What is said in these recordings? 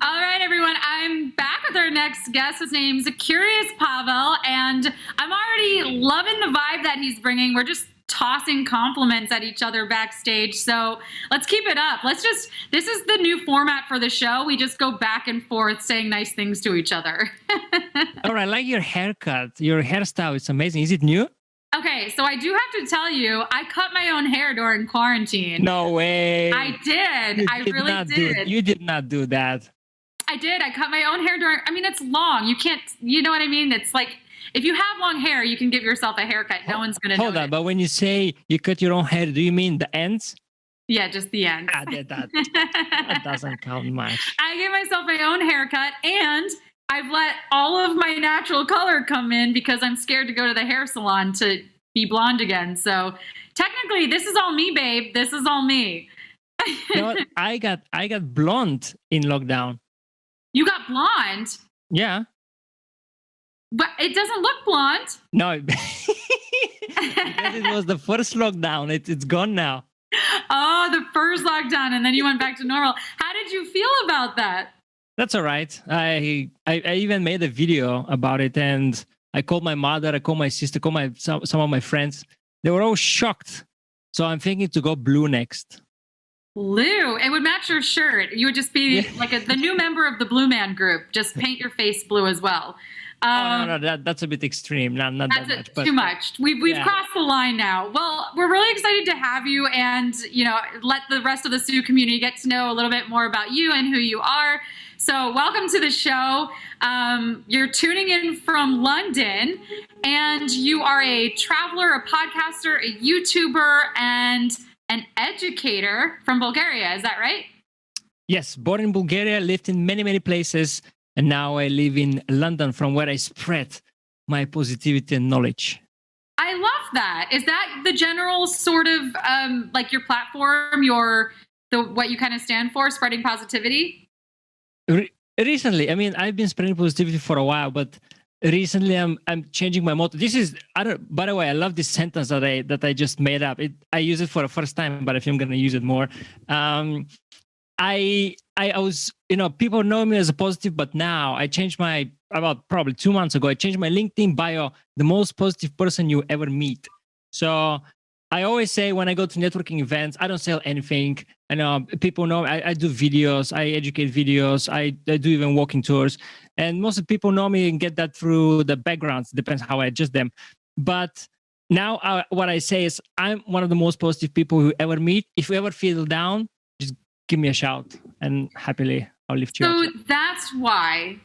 All right, everyone. I'm back with our next guest. His name's Curious Pavel, and I'm already loving the vibe that he's bringing. We're just tossing compliments at each other backstage. So let's keep it up. This is the new format for the show. We just go back and forth saying nice things to each other. All right, I like your haircut. Your hairstyle is amazing. Is it new? Okay, so I do have to tell you, I cut my own hair during quarantine. No way. I did. I really did. You did not do that. I did. I cut my own hair it's long. You can't, you know what I mean? It's like, if you have long hair, you can give yourself a haircut. No one's going to know. Hold on, but when you say you cut your own hair, do you mean the ends? Yeah, just the ends. That doesn't count much. I gave myself my own haircut, and I've let all of my natural color come in because I'm scared to go to the hair salon to be blonde again. So technically, this is all me, babe. This is all me. You know what? I got blonde in lockdown. You got blonde? Yeah. But it doesn't look blonde. No, because it was the first lockdown. It's gone now. Oh, the first lockdown, and then you went back to normal. How did you feel about that? That's all right. I even made a video about it, and I called my mother, I called my sister, some of my friends. They were all shocked. So I'm thinking to go blue next. Blue. It would match your shirt. You would just be like the new member of the Blue Man group. Just paint your face blue as well. No, that's a bit extreme. Not that much. But too much. We've crossed the line now. Well, we're really excited to have you, and let the rest of the Sioux community get to know a little bit more about you and who you are. So, welcome to the show. You're tuning in from London, and you are a traveler, a podcaster, a YouTuber, and an educator from Bulgaria. Is that right? Yes, born in Bulgaria, lived in many, many places. And now I live in London, from where I spread my positivity and knowledge. I love that. Is that the general sort of like your platform, what you kind of stand for, spreading positivity? Recently, I've been spreading positivity for a while, but recently I'm changing my motto. By the way, I love this sentence that I just made up. I use it for the first time, but I think I'm going to use it more. I was, people know me as a positive, but now I changed about probably 2 months ago, I changed my LinkedIn bio, the most positive person you ever meet. So I always say when I go to networking events, I don't sell anything. I know people know I do videos, I educate videos, I do even walking tours. And most of the people know me and get that through the backgrounds, depends how I adjust them. But now what I say is I'm one of the most positive people you ever meet. If you ever feel down, just give me a shout and happily I'll lift you up. So that's why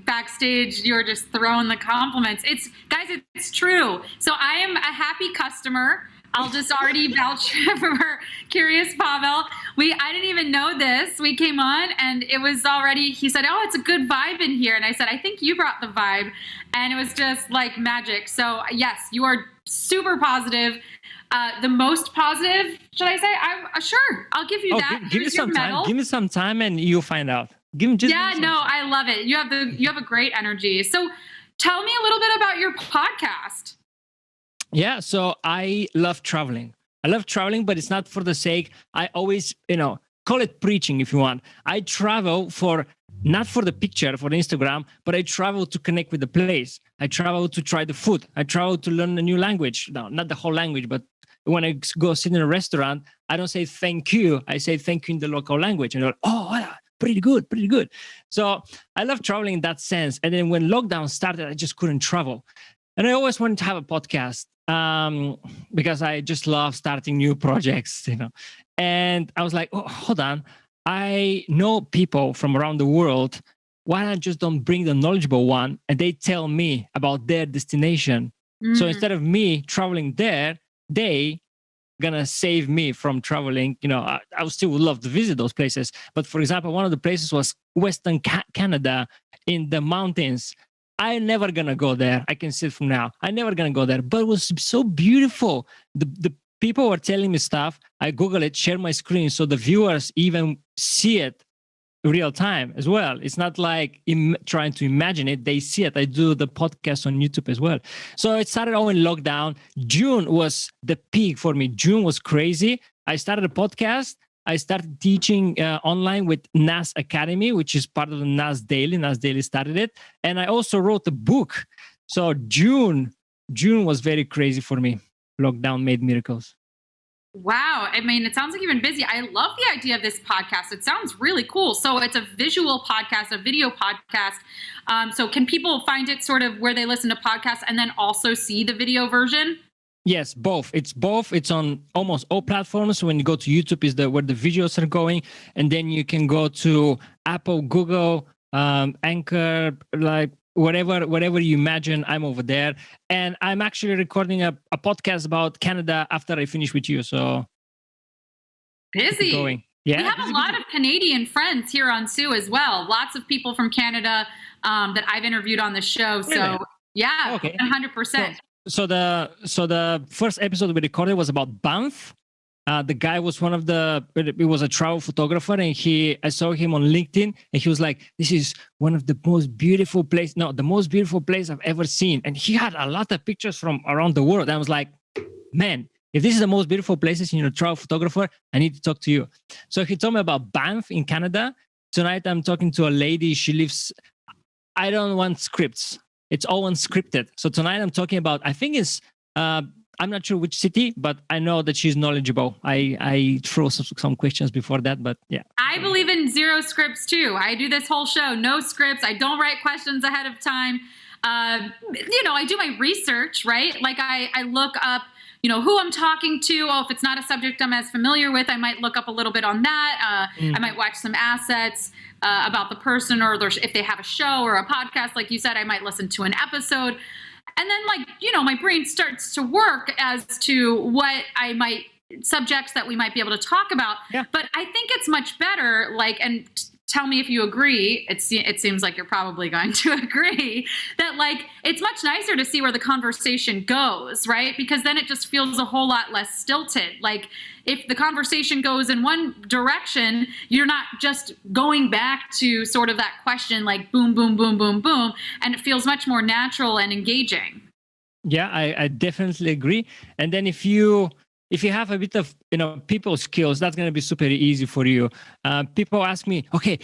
backstage you're just throwing the compliments. It's true. So I am a happy customer. I'll just already vouch for Curious Pavel. I didn't even know this. We came on and it was already, he said, oh, it's a good vibe in here. And I said, I think you brought the vibe. And it was just like magic. So yes, you are super positive. The most positive, should I say? I'm sure. I'll give you that. Give me some time. Give me some time, and you'll find out. I love it. You have a great energy. So, tell me a little bit about your podcast. Yeah. So I love traveling. But it's not for the sake. I always, call it preaching if you want. I travel not for the picture, for Instagram, but I travel to connect with the place. I travel to try the food. I travel to learn a new language. No, not the whole language, but when I go sit in a restaurant, I don't say thank you. I say thank you in the local language. And they're like, oh, pretty good. So I love traveling in that sense. And then when lockdown started, I just couldn't travel. And I always wanted to have a podcast because I just love starting new projects, And I was like, oh, hold on. I know people from around the world. Why not just don't bring the knowledgeable one and they tell me about their destination? Mm. So instead of me traveling there, they gonna save me from traveling. I still would love to visit those places. But for example, one of the places was Western Canada in the mountains. I'm never gonna go there. I can see it from now. I'm never gonna go there. But it was so beautiful. The people were telling me stuff. I Google it, share my screen, so the viewers even see it real time as well. It's not like trying to imagine it. They see it. I do the podcast on YouTube as well. So it started all in lockdown. June was the peak for me. June was crazy. I started a podcast. I started teaching online with NAS Academy, which is part of the NAS Daily. NAS Daily started it. And I also wrote a book. So June was very crazy for me. Lockdown made miracles. Wow. I mean, it sounds like you've been busy. I love the idea of this podcast. It sounds really cool. So it's a visual podcast, a video podcast. So can people find it sort of where they listen to podcasts and then also see the video version? Yes, both. It's both. It's on almost all platforms. When you go to YouTube, is where the videos are going, and then you can go to Apple, Google, Anchor, like whatever you imagine. I'm over there, and I'm actually recording a podcast about Canada after I finish with you. So busy. Going. Yeah, we have a lot of Canadian friends here on Sue as well. Lots of people from Canada that I've interviewed on the show. So really? Yeah, okay. 100%. So the first episode we recorded was about Banff. The guy was it was a travel photographer, and I saw him on LinkedIn, and he was like, "This is one of the most beautiful the most beautiful place I've ever seen." And he had a lot of pictures from around the world. And I was like, man, if this is the most beautiful places, travel photographer, I need to talk to you. So he told me about Banff in Canada. Tonight I'm talking to a lady. She lives. I don't want scripts. It's all unscripted. So tonight I'm talking about, I think it's, I'm not sure which city, but I know that she's knowledgeable. I throw some questions before that, but yeah. I believe in zero scripts too. I do this whole show, no scripts. I don't write questions ahead of time. I do my research, right? Like I look up, who I'm talking to. Oh, if it's not a subject I'm as familiar with, I might look up a little bit on that. I might watch some assets about the person, or if they have a show or a podcast, like you said, I might listen to an episode. And then my brain starts to work as to what subjects that we might be able to talk about. Yeah. But I think it's much better, and tell me if you agree. It seems like you're probably going to agree that it's much nicer to see where the conversation goes, right? Because then it just feels a whole lot less stilted. If the conversation goes in one direction, you're not just going back to sort of that question, boom, boom, boom, boom, boom. And it feels much more natural and engaging. Yeah, I definitely agree. And then if you have a bit of people skills, that's going to be super easy for you. People ask me, okay,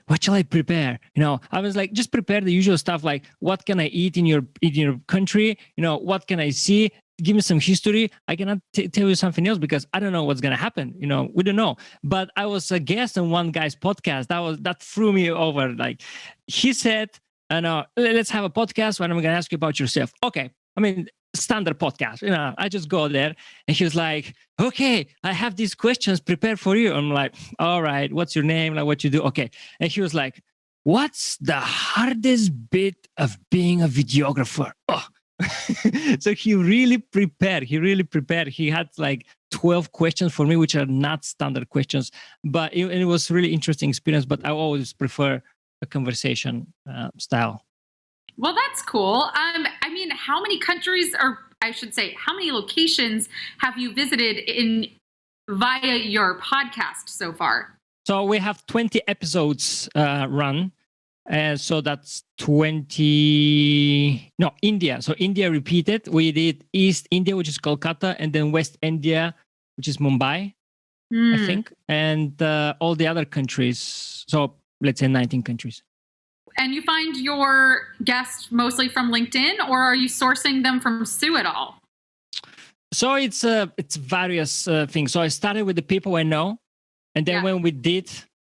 what shall I prepare? I was like, just prepare the usual stuff, like what can I eat in your country? What can I see? Give me some history. I cannot tell you something else because I don't know what's going to happen. We don't know. But I was a guest on one guy's podcast. That threw me over. He said, let's have a podcast where I'm going to ask you about yourself. Okay. I mean, standard podcast. I just go there, and he was like, okay, I have these questions prepared for you. I'm like, all right, what's your name? Like, what you do? Okay. And he was like, what's the hardest bit of being a videographer? Oh. So he really prepared. He had 12 questions for me, which are not standard questions, but it was really interesting experience. But I always prefer a conversation style. Well, that's cool. How many countries, or I should say, how many locations have you visited via your podcast so far? So we have 20 episodes run. So that's 20. No, India. So India repeated. We did East India, which is Kolkata, and then West India, which is Mumbai, I think, and all the other countries. So let's say 19 countries. And you find your guests mostly from LinkedIn, or are you sourcing them from Sue at all? So it's various things. So I started with the people I know, and then when we did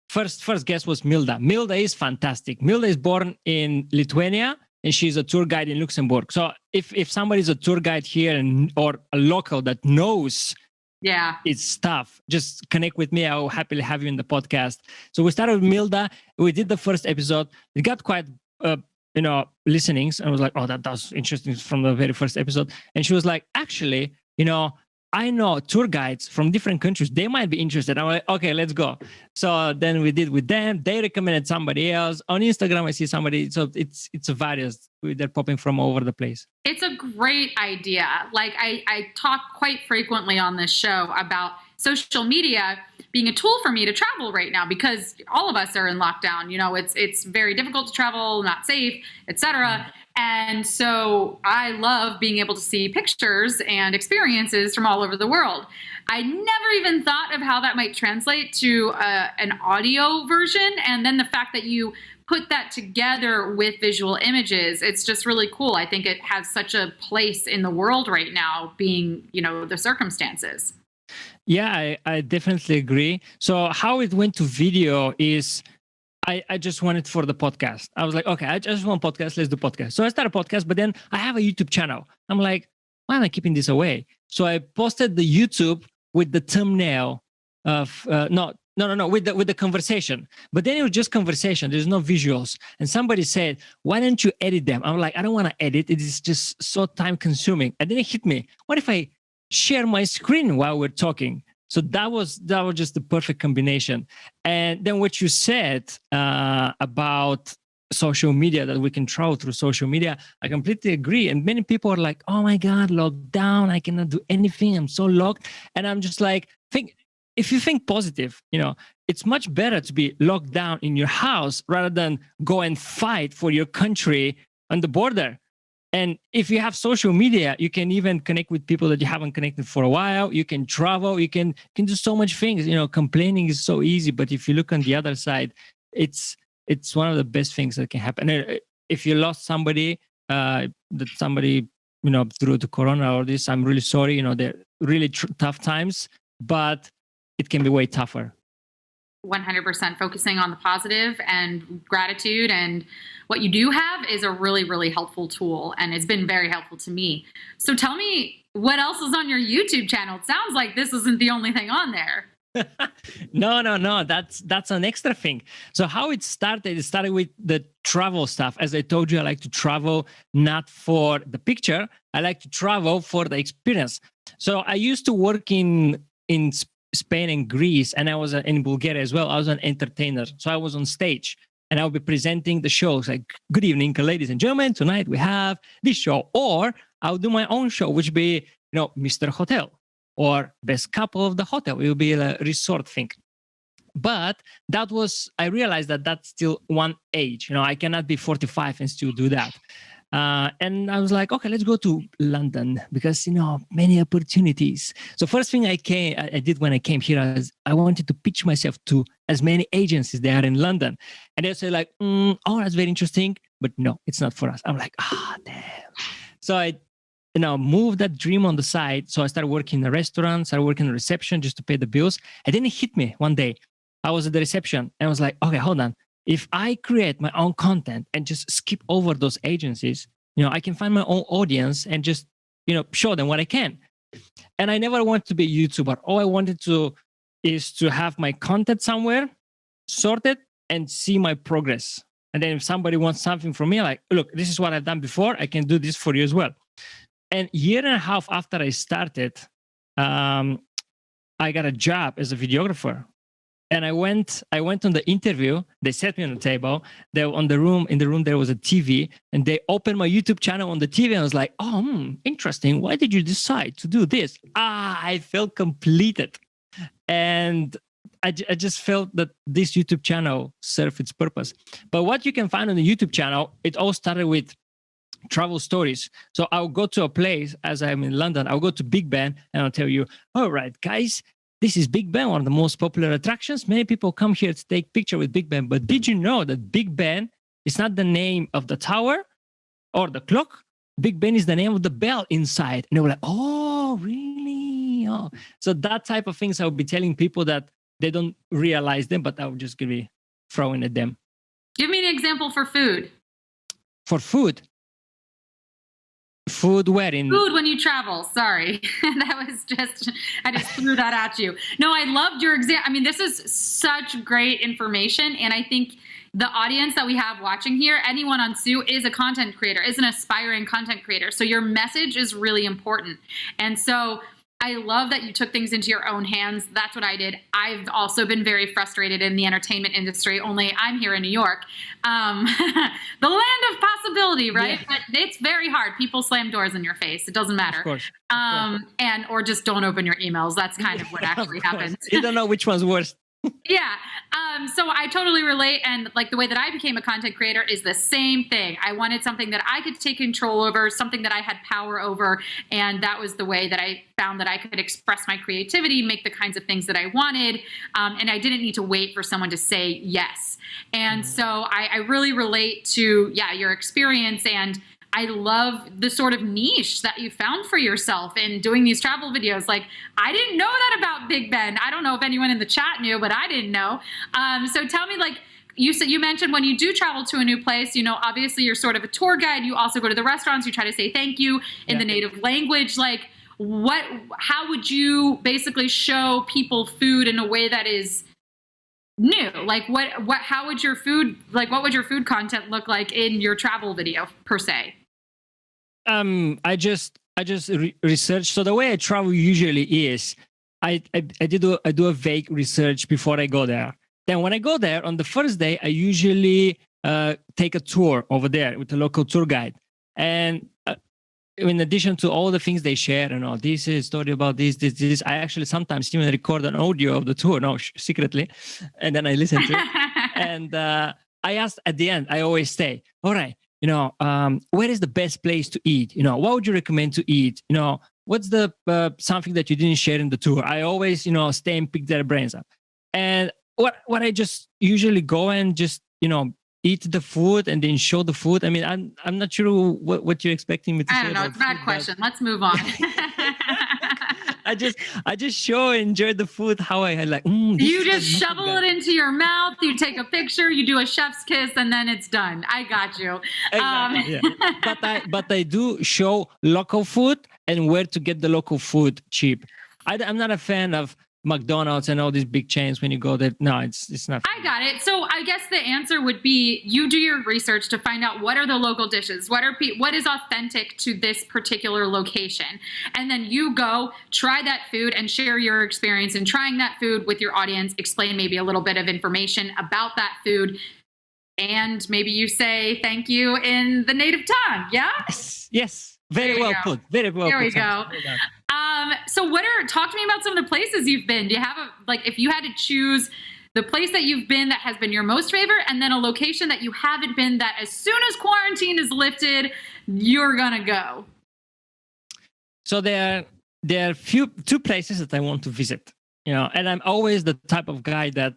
first guest was Milda. Milda is fantastic. Milda is born in Lithuania, and she's a tour guide in Luxembourg. So if somebody's a tour guide here or a local that knows it's stuff, just connect with me. I'll happily have you in the podcast. So we started with Milda. We did the first episode. It got quite, listenings. I was like, oh, that was interesting from the very first episode. And she was like, actually, I know tour guides from different countries. They might be interested. I'm like, okay, let's go. So then we did with them. They recommended somebody else. On Instagram, I see somebody. So it's various. They're popping from all over the place. It's a great idea. I talk quite frequently on this show about social media being a tool for me to travel right now because all of us are in lockdown. It's very difficult to travel, not safe, etc. And so I love being able to see pictures and experiences from all over the world. I never even thought of how that might translate to an audio version. And then the fact that you put that together with visual images, it's just really cool. I think it has such a place in the world right now, being, the circumstances. Yeah, I definitely agree. So how it went to video is I just wanted for the podcast. I was like, okay, I just want podcast. Let's do podcast. So I started a podcast, but then I have a YouTube channel. I'm like, why am I keeping this away? So I posted the YouTube with the thumbnail of with the conversation. But then it was just conversation. There's no visuals. And somebody said, why don't you edit them? I'm like, I don't want to edit. It is just so time consuming. And then it hit me. What if I share my screen while we're talking? So that was just the perfect combination. And then what you said about social media, that we can travel through social media, I completely agree. And many people are like, oh my God, locked down. I cannot do anything. I'm so locked. And I'm just like, if you think positive, it's much better to be locked down in your house rather than go and fight for your country on the border. And if you have social media, you can even connect with people that you haven't connected for a while. You can travel. You can do so much things. Complaining is so easy, but if you look on the other side, it's one of the best things that can happen. And if you lost somebody, through the corona or this, I'm really sorry. They're really tough times, but it can be way tougher. 100% focusing on the positive and gratitude and what you do have is a really, really helpful tool. And it's been very helpful to me. So tell me, what else is on your YouTube channel? It sounds like this isn't the only thing on there. No. That's an extra thing. So how it started with the travel stuff. As I told you, I like to travel not for the picture. I like to travel for the experience. So I used to work in Spain and Greece, and I was in Bulgaria as well. I was an entertainer. So I was on stage and I'll be presenting the shows like, good evening, ladies and gentlemen. Tonight we have this show, or I'll do my own show, which be, Mr. Hotel or best couple of the hotel. It will be a resort thing. But I realized that that's still one age. I cannot be 45 and still do that. And I was like, okay, let's go to London because, many opportunities. So first thing I did when I came here is I wanted to pitch myself to as many agencies there are in London. And they say like, oh, that's very interesting, but no, it's not for us. I'm like, damn. So I, moved that dream on the side. So I started working in a restaurant, started working in the reception just to pay the bills. And then it hit me one day. I was at the reception and I was like, okay, hold on. If I create my own content and just skip over those agencies, I can find my own audience and just, show them what I can. And I never wanted to be a YouTuber. All I wanted is to have my content somewhere, sorted, and see my progress. And then if somebody wants something from me, like, look, this is what I've done before. I can do this for you as well. And a year and a half after I started, I got a job as a videographer. And I went on the interview. They set me on the table. In the room, there was a TV, and they opened my YouTube channel on the TV. And I was like, interesting. Why did you decide to do this? I felt completed. And I just felt that this YouTube channel served its purpose. But what you can find on the YouTube channel, it all started with travel stories. So I'll go to a place, as I'm in London, I'll go to Big Ben and I'll tell you, all right, guys, this is Big Ben, one of the most popular attractions. Many people come here to take picture with Big Ben. But did you know that Big Ben is not the name of the tower or the clock? Big Ben is the name of the bell inside. And they were like, oh, really? Oh. So that type of things I would be telling people that they don't realize them, but I would just be throwing at them. Give me an example for food. For food? Food where? Food when you travel. Sorry. I just threw that at you. No, I loved your example. I mean, this is such great information. And I think the audience that we have watching here, anyone on Sue is a content creator, is an aspiring content creator. So your message is really important. And so I love that you took things into your own hands. That's what I did. I've also been very frustrated in the entertainment industry, only I'm here in New York. The land of possibility, right? Yeah. But it's very hard. People slam doors in your face. It doesn't matter. Of course. Or just don't open your emails. That's kind of what actually happens. You don't know which one's worse. Yeah. So I totally relate. And like the way that I became a content creator is the same thing. I wanted something that I could take control over, something that I had power over. And that was the way that I found that I could express my creativity, make the kinds of things that I wanted. And I didn't need to wait for someone to say yes. And so I really relate to, yeah, your experience. And I love the sort of niche that you found for yourself in doing these travel videos. Like, I didn't know that about Big Ben. I don't know if anyone in the chat knew, but I didn't know. So tell me, like, you mentioned when you do travel to a new place, obviously you're sort of a tour guide. You also go to the restaurants. You try to say thank you in the native language. Like, how would you basically show people food in a way that is new? Like, how would your food, like, what would your food content look like in your travel video per se? I just research. So the way I travel usually is I do a vague research before I go there. Then when I go there on the first day, I usually take a tour over there with a local tour guide. And in addition to all the things they share, this is a story about this, I actually sometimes even record an audio of the tour, secretly, and then I listen to it. And I asked at the end, I always say, all right, where is the best place to eat? What would you recommend to eat? What's the something that you didn't share in the tour? I always, stay and pick their brains up. And what I just usually go and just, eat the food and then show the food. I mean, I'm not sure what you're expecting me to say. I don't know. It's a bad question. Let's move on. I just show, enjoy the food, how I like. You just shovel it into your mouth. You take a picture. You do a chef's kiss, and then it's done. I got you. Exactly, yeah. But I do show local food and where to get the local food cheap. I'm not a fan of McDonald's and all these big chains when you go there. No, it's not. I got it. So I guess the answer would be you do your research to find out what are the local dishes, what is authentic to this particular location. And then you go try that food and share your experience in trying that food with your audience, explain maybe a little bit of information about that food. And maybe you say thank you in the native tongue. Yeah? Yes. Very well put. Very well put. There we go. So talk to me about some of the places you've been. Do you have if you had to choose the place that you've been that has been your most favorite, and then a location that you haven't been that as soon as quarantine is lifted, you're gonna go? So there are two places that I want to visit, and I'm always the type of guy that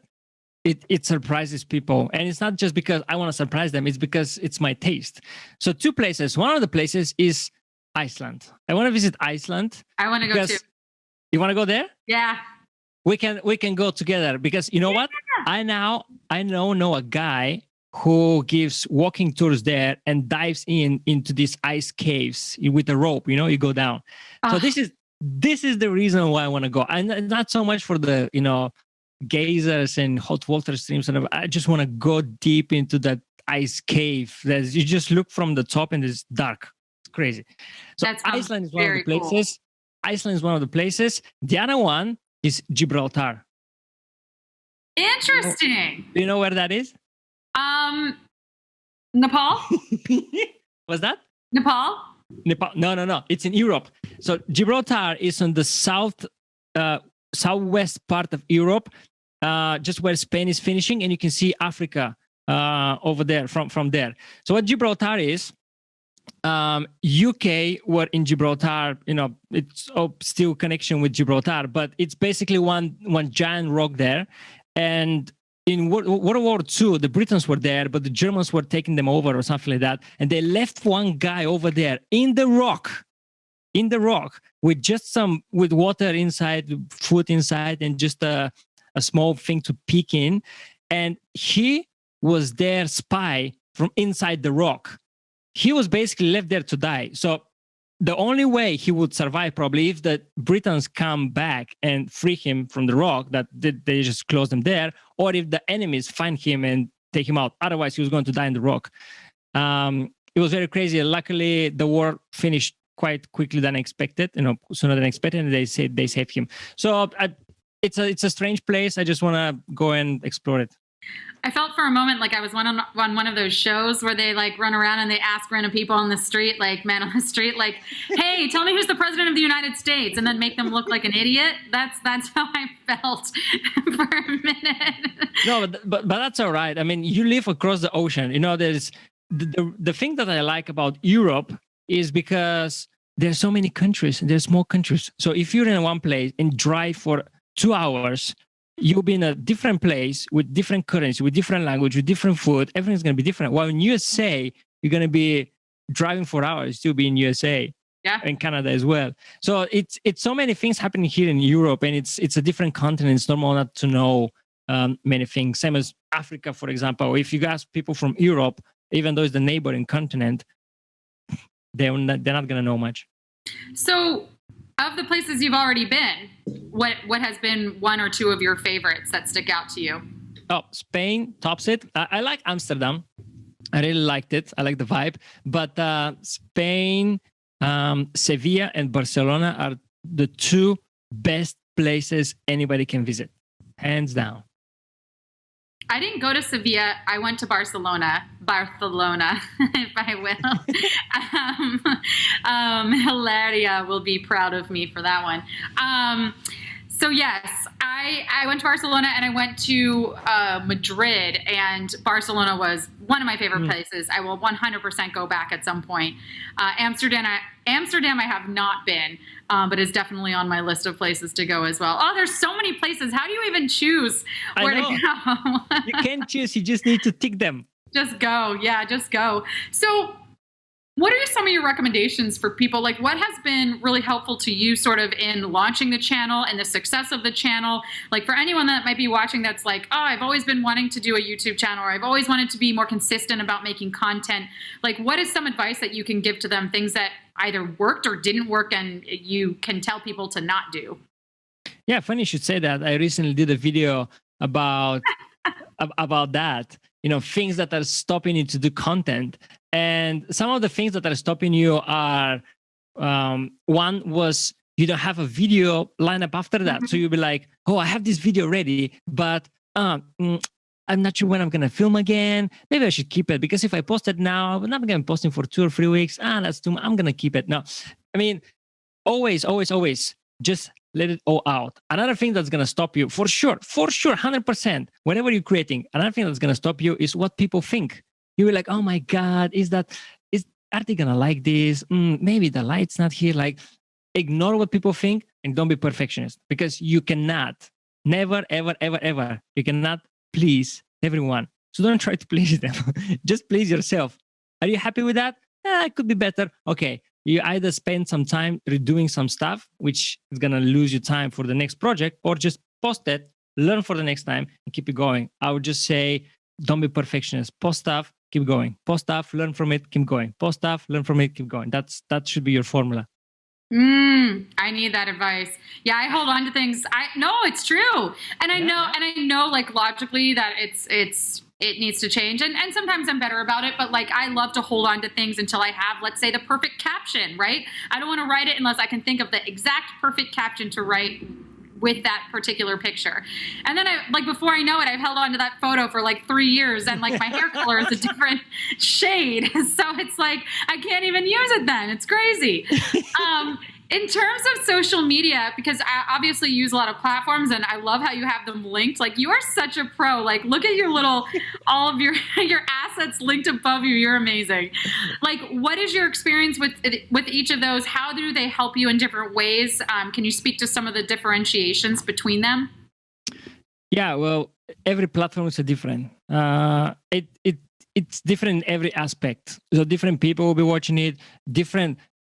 it surprises people. And it's not just because I want to surprise them, it's because it's my taste. So two places. One of the places is Iceland. I want to visit Iceland. I want to go too. You want to go there? Yeah. We can go together, because you know what? I know a guy who gives walking tours there and dives into these ice caves with a rope. You go down. So this is the reason why I want to go. And not so much for the geysers and hot water streams. And I just want to go deep into that ice cave. You just look from the top and it's dark. Crazy. So Iceland is one of the places. Cool. Iceland is one of the places. The other one is Gibraltar. Interesting. Do you know where that is? Nepal? What's that? Nepal? No. It's in Europe. So Gibraltar is on the southwest part of Europe, just where Spain is finishing, and you can see Africa over there from there. So what Gibraltar is, UK were in Gibraltar, it's still connection with Gibraltar, but it's basically one giant rock there. And in World War II, the Britons were there, but the Germans were taking them over or something like that. And they left one guy over there in the rock with just with water inside, food inside, and just a small thing to peek in. And he was their spy from inside the rock. He was basically left there to die. So the only way he would survive, probably, if the Britons come back and free him from the rock, that they just close them there, or if the enemies find him and take him out. Otherwise, he was going to die in the rock. It was very crazy. Luckily, the war finished quite quickly than expected, sooner than expected, and they saved him. So it's a strange place. I just want to go and explore it. I felt for a moment like I was on one of those shows where they like run around and they ask random people on the street, like man on the street, like, "Hey, tell me who's the president of the United States," and then make them look like an idiot. That's how I felt for a minute. No, but that's all right. I mean, you live across the ocean. You know, there's the thing that I like about Europe is because there's so many countries. There's more countries. So if you're in one place and drive for 2 hours, you'll be in a different place with different currency, with different language, with different food. Everything's going to be different. While in USA, you're going to be driving for hours, still be in USA. Yeah. And Canada as well. So it's so many things happening here in Europe, and it's a different continent. It's normal not to know many things. Same as Africa, for example. If you ask people from Europe, even though it's the neighboring continent, they're not going to know much. So, of the places you've already been, what has been one or two of your favorites that stick out to you? Oh, Spain tops it. I like Amsterdam. I really liked it. I like the vibe. But Spain, Sevilla, and Barcelona are the two best places anybody can visit, hands down. I didn't go to Sevilla. I went to Barcelona, if I will. Hilaria will be proud of me for that one. So yes, I went to Barcelona and I went to Madrid, and Barcelona was one of my favorite places. I will 100% go back at some point. Amsterdam I have not been, but is definitely on my list of places to go as well. Oh, there's so many places. How do you even choose where to go? You can't choose. You just need to tick them. Just go. Yeah, just go. So what are some of your recommendations for people? Like, what has been really helpful to you sort of in launching the channel and the success of the channel? Like, for anyone that might be watching that's like, oh, I've always been wanting to do a YouTube channel, or I've always wanted to be more consistent about making content. Like, what is some advice that you can give to them, things that either worked or didn't work and you can tell people to not do? Yeah, funny you should say that. I recently did a video about that. You know, things that are stopping you to do content. And some of the things that are stopping you are, one was you don't have a video lined up after that. So you'll be like, oh, I have this video ready, but I'm not sure when I'm going to film again. Maybe I should keep it, because if I post it now, I'm not going to be posting for 2 or 3 weeks. That's too much. I'm going to keep it. No, I mean, always just let it all out. Another thing that's going to stop you for sure, 100%, whenever you're creating, another thing that's going to stop you is what people think. You're like, oh my God, are they going to like this? Maybe the light's not here. Like, ignore what people think and don't be perfectionist, because you cannot, never, ever, ever, ever, you cannot please everyone. So don't try to please them. Just please yourself. Are you happy with that? It could be better. Okay. You either spend some time redoing some stuff, which is going to lose you time for the next project, or just post it, learn for the next time, and keep it going. I would just say, don't be perfectionist. Post stuff, keep going. Post stuff, learn from it, keep going. Post stuff, learn from it, keep going. That should be your formula. I need that advice. Yeah, I hold on to things. No, it's true. And I know like logically that it needs to change. And sometimes I'm better about it, but like, I love to hold on to things until I have, let's say, the perfect caption, right? I don't want to write it unless I can think of the exact perfect caption to write with that particular picture. And then before I know it, I've held on to that photo for like 3 years, and like my hair color is a different shade. So it's like, I can't even use it then. It's crazy. In terms of social media, because I obviously use a lot of platforms and I love how you have them linked. Like, you are such a pro. Like, look at your all of your assets linked above you. You're amazing. Like, what is your experience with each of those? How do they help you in different ways? Can you speak to some of the differentiations between them? Yeah, well, every platform is different. It's different in every aspect. So different people will be watching it,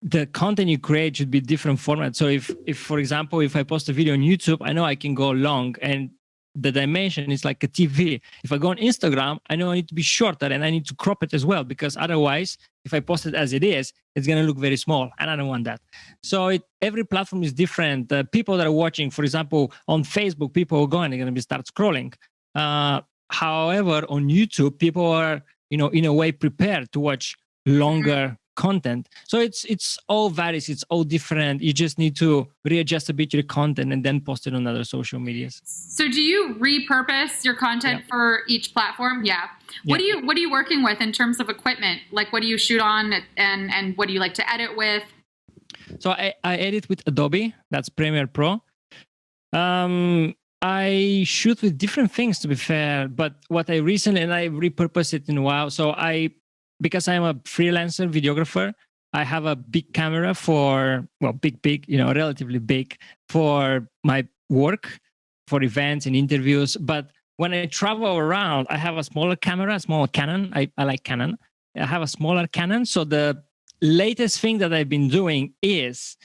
the content you create should be different format. So if for example, if I post a video on YouTube, I know I can go long and the dimension is like a TV. If I go on Instagram, I know I need to be shorter and I need to crop it as well, because otherwise, if I post it as it is, it's going to look very small and I don't want that. So every platform is different. The people that are watching, for example, on Facebook, people are going, they're going to start scrolling. However, on YouTube, people are, in a way prepared to watch longer content. So it's all varies. It's all different. You just need to readjust a bit your content and then post it on other social medias. So do you repurpose your content for each platform? Yeah. What are you working with in terms of equipment? Like, what do you shoot on, and what do you like to edit with? So I edit with Adobe. That's Premiere Pro. I shoot with different things, to be fair, but what I recently, and I repurposed it in a while. So because I'm a freelancer videographer, I have a big camera for, well, big, relatively big for my work, for events and interviews. But when I travel around, I have a smaller camera, a smaller Canon. I like Canon. I have a smaller Canon. So the latest thing that I've been doing is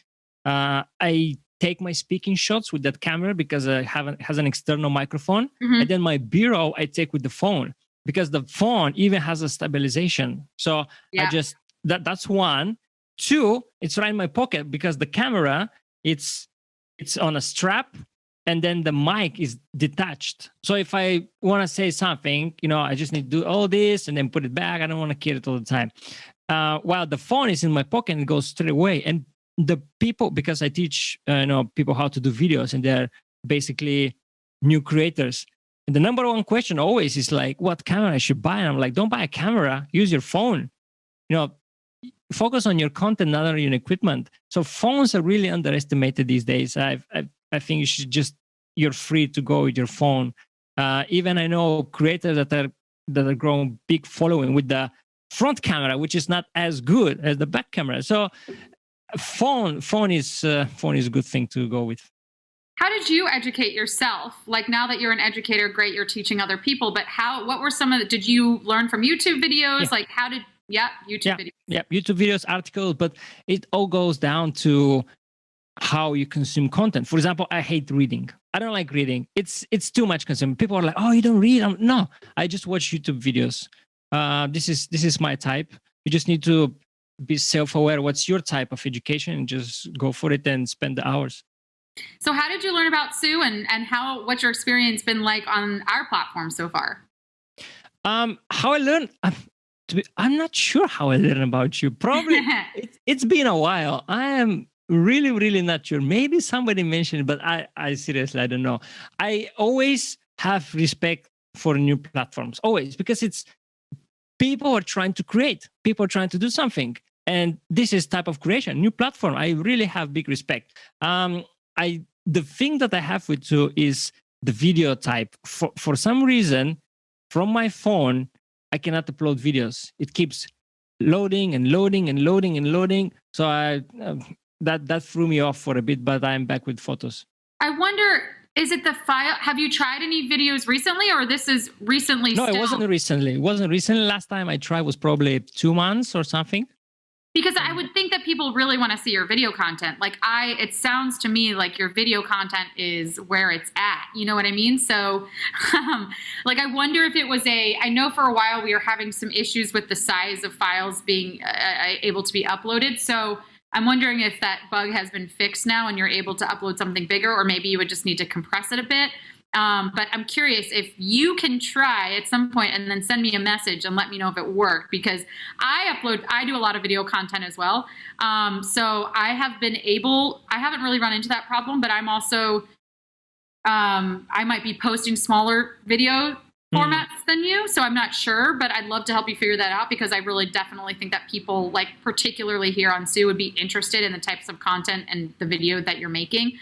I take my speaking shots with that camera because it has an external microphone. And then my B-roll I take with the phone because the phone even has a stabilization. So I just, that's one. Two, it's right in my pocket because the camera, it's on a strap and then the mic is detached. So if I want to say something, I just need to do all this and then put it back. I don't want to carry it all the time. While the phone is in my pocket and it goes straight away. And the people, because I teach people how to do videos and they're basically new creators. And the number one question always is like, what camera I should buy? And I'm like, don't buy a camera, use your phone. Focus on your content, not on your equipment. So phones are really underestimated these days. I think you should you're free to go with your phone. Even I know creators that are growing big following with the front camera, which is not as good as the back camera. So phone is a good thing to go with. How did you educate yourself? Like, now that you're an educator, great, you're teaching other people, but what were some of the, did you learn from YouTube videos? Like YouTube videos. Yeah, YouTube videos, articles, but it all goes down to how you consume content. For example, I hate reading. I don't like reading. It's too much consumption. People are like, oh, you don't read? No, I just watch YouTube videos. This is my type. You just need to be self-aware. What's your type of education? And just go for it and spend the hours. So how did you learn about Sue, and what's your experience been like on our platform so far? How I learned, I'm not sure how I learned about you. Probably it's been a while. I am really, really not sure. Maybe somebody mentioned it, but I seriously, I don't know. I always have respect for new platforms, always, because people are trying to create, people are trying to do something. And this is type of creation, new platform. I really have big respect. The thing that I have with you is the video type. For some reason, from my phone, I cannot upload videos. It keeps loading and loading and loading and loading. So that threw me off for a bit, but I'm back with photos. I wonder, is it the file? Have you tried any videos recently, or this is recently? No, it wasn't recently. It wasn't recently. Last time I tried was probably 2 months or something. Because I would think that people really want to see your video content. Like it sounds to me like your video content is where it's at. You know what I mean? So like, I wonder if it was I know for a while we were having some issues with the size of files being able to be uploaded. So I'm wondering if that bug has been fixed now and you're able to upload something bigger, or maybe you would just need to compress it a bit. But I'm curious if you can try at some point and then send me a message and let me know if it worked, because I do a lot of video content as well. So I haven't really run into that problem, but I'm also, I might be posting smaller video formats than you. So I'm not sure, but I'd love to help you figure that out, because I really definitely think that people, like particularly here on Sue, would be interested in the types of content and the video that you're making.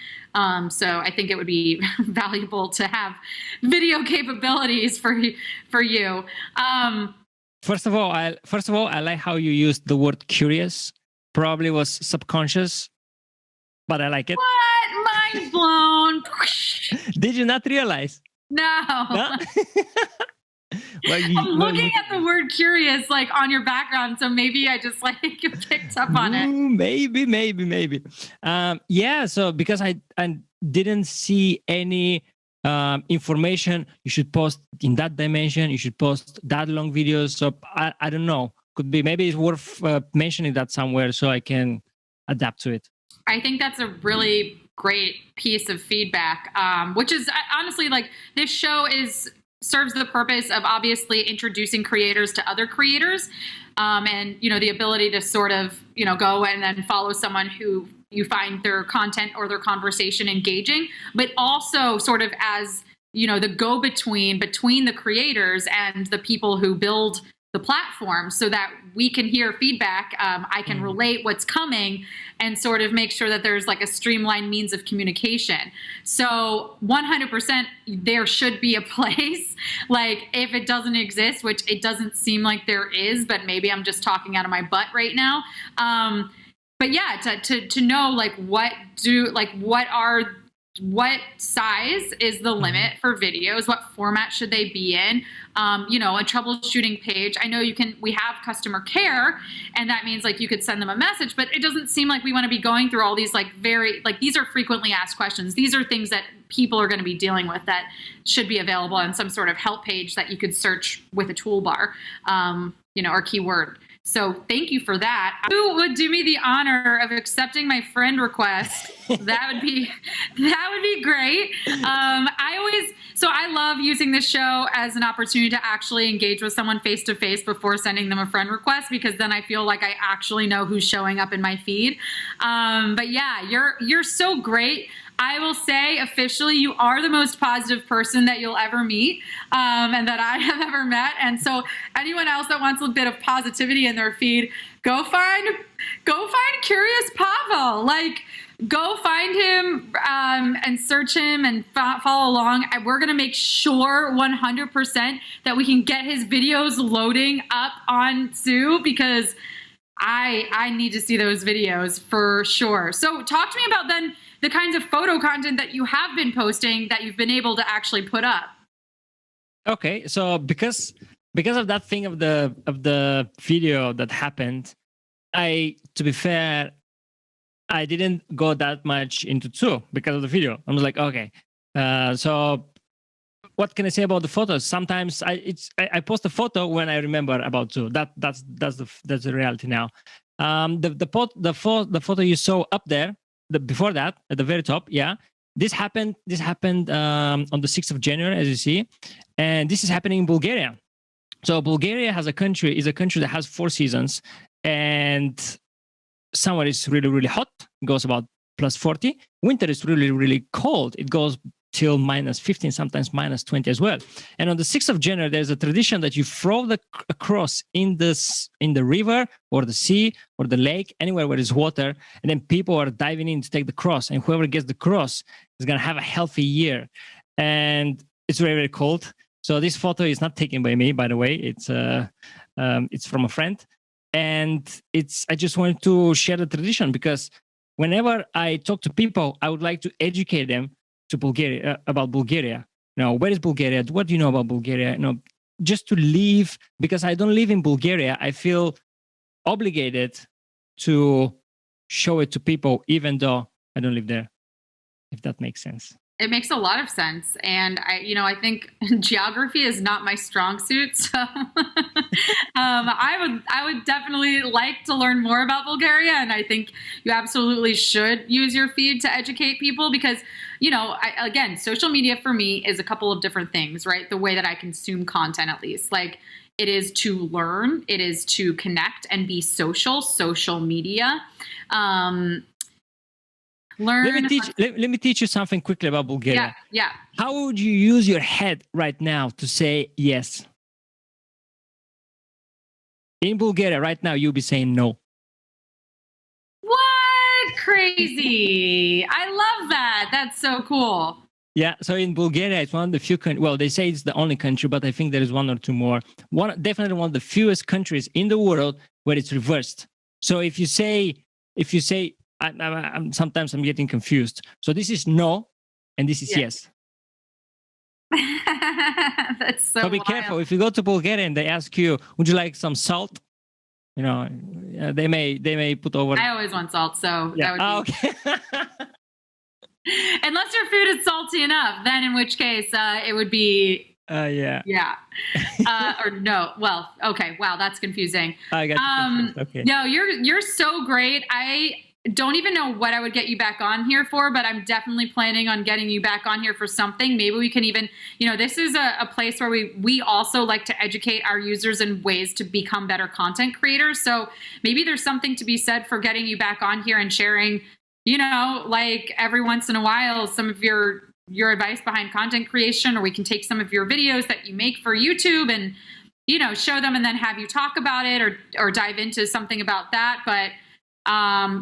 So I think it would be valuable to have video capabilities for you. First of all, I like how you used the word curious. Probably was subconscious, but I like it. What? Mind blown. Did you not realize? No. I'm looking at the word curious like on your background, so maybe I just like picked up on it. Maybe. Yeah, so because I didn't see any information, you should post in that dimension, you should post that long videos. So I don't know. Could be, maybe it's worth mentioning that somewhere so I can adapt to it. I think that's a really great piece of feedback, which is honestly, like, this show is serves the purpose of obviously introducing creators to other creators, and the ability to sort of go and then follow someone who you find their content or their conversation engaging, but also sort of as the go-between between the creators and the people who build the platform, so that we can hear feedback. I can relate what's coming and sort of make sure that there's like a streamlined means of communication. So 100% there should be a place, like if it doesn't exist, which it doesn't seem like there is, but maybe I'm just talking out of my butt right now. But yeah, to know like what size is the limit for videos? What format should they be in? A troubleshooting page. I know we have customer care, and that means like you could send them a message, but it doesn't seem like we want to be going through all these these are frequently asked questions. These are things that people are going to be dealing with that should be available on some sort of help page that you could search with a toolbar, or keyword. So thank you for that. Who would do me the honor of accepting my friend request? That would be great. I love using this show as an opportunity to actually engage with someone face to face before sending them a friend request, because then I feel like I actually know who's showing up in my feed. But yeah, you're so great. I will say officially, you are the most positive person that you'll ever meet, and that I have ever met. And so anyone else that wants a bit of positivity in their feed, go find Curious Pavel. Like, go find him and search him and follow along. We're going to make sure 100% that we can get his videos loading up on Zoo, because I need to see those videos for sure. So talk to me about then the kinds of photo content that you have been posting that you've been able to actually put up. Okay, so because of that thing of the video that happened, to be fair, I didn't go that much into Zoo because of the video. I was like, okay, so what can I say about the photos? Sometimes I post a photo when I remember about Zoo. That's the reality now. The photo you saw up there, before that at the very top, yeah, this happened on the 6th of January, as you see, and this is happening in Bulgaria. So Bulgaria is a country that has 4 seasons, and summer is really, really hot. It goes about plus 40. Winter is really, really cold. It goes till minus 15, sometimes minus 20 as well. And on the 6th of January, there's a tradition that you throw the cross in the river or the sea or the lake, anywhere where there's water, and then people are diving in to take the cross. And whoever gets the cross is going to have a healthy year. And it's very, very cold. So this photo is not taken by me, by the way. It's from a friend. And I just wanted to share the tradition, because whenever I talk to people, I would like to educate them to Bulgaria, about Bulgaria. Where is Bulgaria? What do you know about Bulgaria? Just to live, because I don't live in Bulgaria, I feel obligated to show it to people, even though I don't live there, if that makes sense. It makes a lot of sense. And I think geography is not my strong suit. So I would definitely like to learn more about Bulgaria. And I think you absolutely should use your feed to educate people, because, again, social media for me is a couple of different things, right? The way that I consume content, at least. Like, it is to learn, it is to connect and be social media. Let me teach you something quickly about Bulgaria. Yeah. How would you use your head right now to say yes? In Bulgaria right now, you'll be saying no. What? Crazy. I love that. That's so cool. Yeah, so in Bulgaria, it's one of the few countries. Well, they say it's the only country, but I think there is one or two more. Definitely one of the fewest countries in the world where it's reversed. So if you say, sometimes I'm getting confused. So this is no, and this is yes. That's so be wild. Careful. If you go to Bulgaria and they ask you, would you like some salt? They may put over. I always want salt, so yeah. That would be... Okay. Unless your food is salty enough, then in which case it would be... Yeah. Or no. Well, okay. Wow, that's confusing. I got you. Okay. No, you're so great. don't even know what I would get you back on here for, but I'm definitely planning on getting you back on here for something. Maybe we can even, this is a place where we also like to educate our users in ways to become better content creators. So maybe there's something to be said for getting you back on here and sharing, like every once in a while, some of your advice behind content creation, or we can take some of your videos that you make for YouTube and, show them and then have you talk about it or dive into something about that. But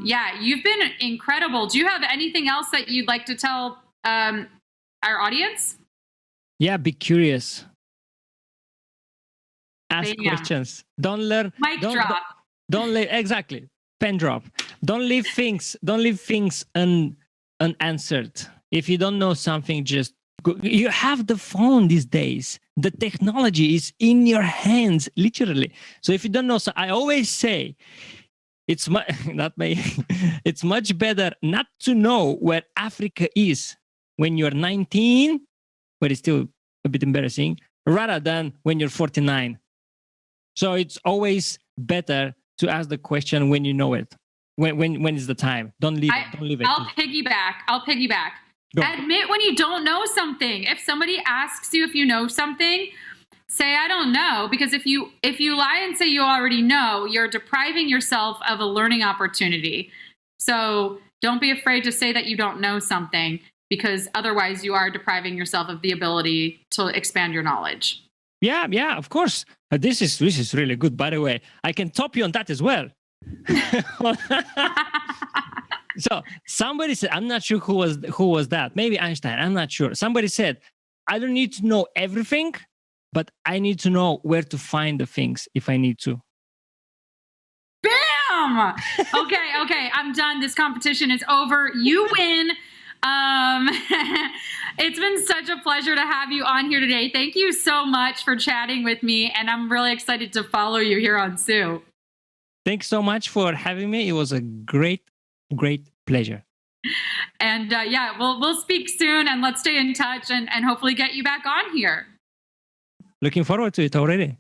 yeah, you've been incredible. Do you have anything else that you'd like to tell our audience? Yeah, be curious. Ask Bam. questions. Don't learn. Mic drop. Don't leave. Exactly. Pen drop. Don't leave things unanswered. If you don't know something, just go. You have the phone these days. The technology is in your hands, literally. So if you don't know, so I always say, it's much better not to know where Africa is when you're 19, but it's still a bit embarrassing, rather than when you're 49. So it's always better to ask the question when you know it. When is the time? Don't leave it. I'll piggyback. Go. Admit when you don't know something. If somebody asks you if you know something, say, I don't know, because if you lie and say you already know, you're depriving yourself of a learning opportunity. So don't be afraid to say that you don't know something, because otherwise you are depriving yourself of the ability to expand your knowledge. Yeah, of course. This is really good, by the way. I can top you on that as well. So somebody said, I'm not sure who was that. Maybe Einstein. I'm not sure. Somebody said, I don't need to know everything, but I need to know where to find the things if I need to. Bam! Okay, I'm done. This competition is over. You win. It's been such a pleasure to have you on here today. Thank you so much for chatting with me, and I'm really excited to follow you here on Sue. Thanks so much for having me. It was a great pleasure. And yeah, we'll speak soon, and let's stay in touch and hopefully get you back on here. Looking forward to it already.